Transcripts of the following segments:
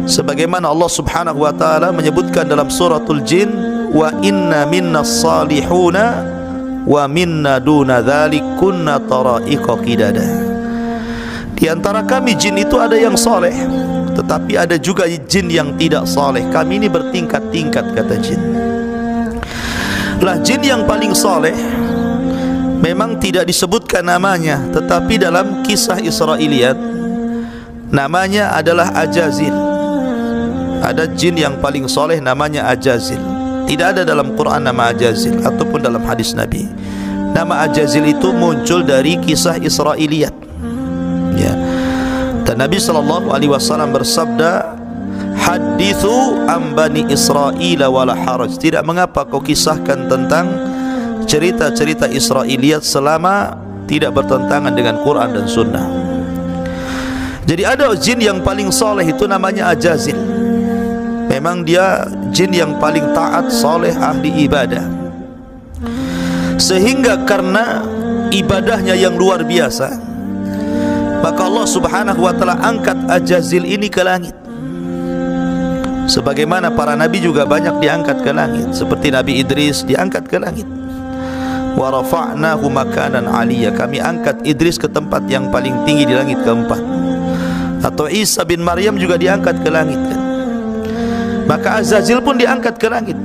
Sebagaimana Allah Subhanahu wa taala menyebutkan dalam suratul Jin, wa inna minnas salihuna wa minna duna dzalik kunna tara'iqa qidada. Di antara kami jin itu ada yang soleh, tetapi ada juga jin yang tidak soleh. Kami ini bertingkat-tingkat, kata jin. Lah jin yang paling soleh memang tidak disebutkan namanya, tetapi dalam kisah Israiliyat namanya adalah Ajazil. Ada jin yang paling soleh namanya Ajazil. Tidak ada dalam Quran nama Ajazil ataupun dalam hadis Nabi. Nama Ajazil itu muncul dari kisah Israiliyat, ya. Dan Nabi SAW bersabda, hadithu am bani Israil wala haraj. Tidak mengapa kau kisahkan tentang cerita-cerita Israiliyat selama tidak bertentangan dengan Quran dan Sunnah. Jadi ada jin yang paling soleh, itu namanya Ajazil. Memang dia jin yang paling taat, soleh, ahli ibadah. Sehingga karena ibadahnya yang luar biasa, maka Allah Subhanahu wa taala angkat Ajazil ini ke langit. Sebagaimana para nabi juga banyak diangkat ke langit, seperti Nabi Idris diangkat ke langit. Wa rafa'nahu makanan 'aliyya, kami angkat Idris ke tempat yang paling tinggi di langit keempat. Atau Isa bin Maryam juga diangkat ke langit, kan? Maka Azazil pun diangkat ke langit,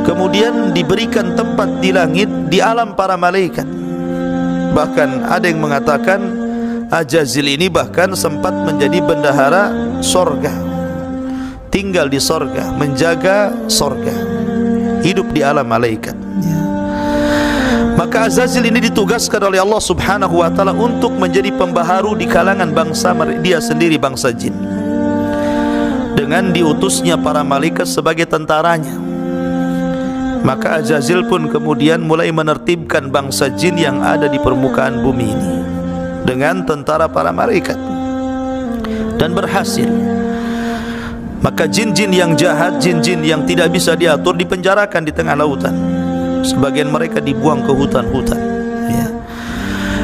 kemudian diberikan tempat di langit, di alam para malaikat. Bahkan ada yang mengatakan Ajazil ini bahkan sempat menjadi bendahara sorga, tinggal di sorga, menjaga sorga, hidup di alam malaikat. Maka Azazil ini ditugaskan oleh Allah Subhanahu wa taala untuk menjadi pembaharu di kalangan bangsa dia sendiri, bangsa jin, dengan diutusnya para malaikat sebagai tentaranya. Maka Azazil pun kemudian mulai menertibkan bangsa jin yang ada di permukaan bumi ini dengan tentara para malaikat, dan berhasil. Maka jin-jin yang jahat, jin-jin yang tidak bisa diatur, dipenjarakan di tengah lautan. Sebagian mereka dibuang ke hutan-hutan, ya.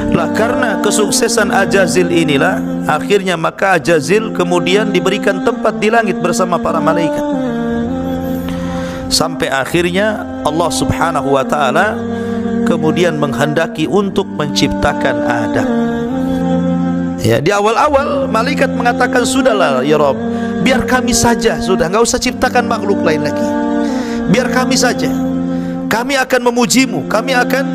Lah karena kesuksesan Ajazil inilah, akhirnya maka Ajazil kemudian diberikan tempat di langit bersama para malaikat. Sampai akhirnya Allah Subhanahu wa taala kemudian menghendaki untuk menciptakan Adam. Ya, di awal-awal malaikat mengatakan, sudahlah ya Rabb, biar kami saja, sudah, enggak usah ciptakan makhluk lain lagi. Biar kami saja. Kami akan memujimu, kami akan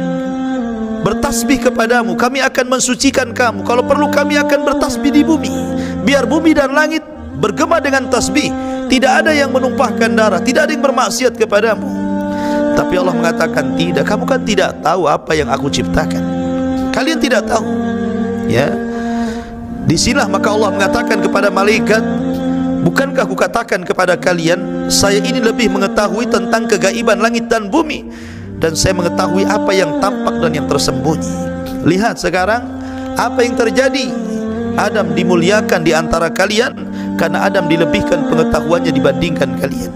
bertasbih kepadamu, kami akan mensucikan kamu. Kalau perlu kami akan bertasbih di bumi. Biar bumi dan langit bergema dengan tasbih. Tidak ada yang menumpahkan darah, tidak ada yang bermaksiat kepadamu. Tapi Allah mengatakan, tidak, kamu kan tidak tahu apa yang aku ciptakan. Kalian tidak tahu, ya. Disinilah maka Allah mengatakan kepada malaikat, bukankah aku katakan kepada kalian, saya ini lebih mengetahui tentang kegaiban langit dan bumi, dan saya mengetahui apa yang tampak dan yang tersembunyi. Lihat sekarang apa yang terjadi. Adam dimuliakan di antara kalian karena Adam dilebihkan pengetahuannya dibandingkan kalian.